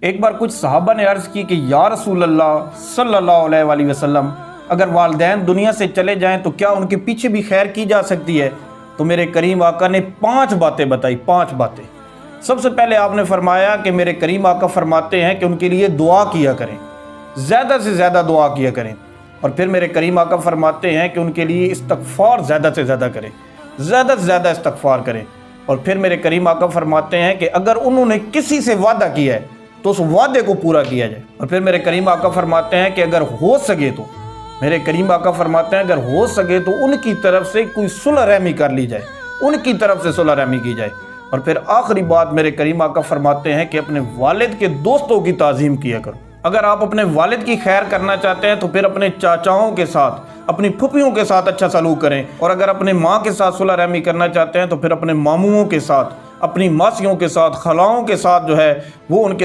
ایک بار کچھ صحابہ نے عرض کی کہ یا رسول اللہ صلی اللہ علیہ وآلہ وسلم، اگر والدین دنیا سے چلے جائیں تو کیا ان کے پیچھے بھی خیر کی جا سکتی ہے؟ تو میرے کریم آقا نے 5 باتیں بتائی، 5 باتیں۔ سب سے پہلے آپ نے فرمایا کہ میرے کریم آقا فرماتے ہیں کہ ان کے لیے دعا کیا کریں، زیادہ سے زیادہ دعا کیا کریں۔ اور پھر میرے کریم آقا فرماتے ہیں کہ ان کے لیے استغفار زیادہ سے زیادہ کریں، زیادہ سے زیادہ استغفار کریں۔ اور پھر میرے کریم آقا فرماتے ہیں کہ اگر انہوں نے کسی سے وعدہ کیا ہے تو اس وعدے کو پورا کیا جائے۔ اور پھر میرے کریم آقا فرماتے ہیں کہ اگر ہو سکے تو، میرے کریم آقا فرماتے ہیں اگر ہو سکے تو ان کی طرف سے کوئی صلح رحمی کر لی جائے، ان کی طرف سے صلح رحمی کی جائے۔ اور پھر آخری بات میرے کریم آقا فرماتے ہیں کہ اپنے والد کے دوستوں کی تعظیم کیا کرو۔ اگر آپ اپنے والد کی خیر کرنا چاہتے ہیں تو پھر اپنے چاچاؤں کے ساتھ، اپنی پھپھیوں کے ساتھ اچھا سلوک کریں، اور اگر اپنے ماں کے ساتھ صلح رحمی کرنا چاہتے ہیں تو پھر اپنے ماموؤں کے ساتھ، اپنی ماسیوں کے ساتھ، خلاؤں کے ساتھ جو ہے وہ ان کے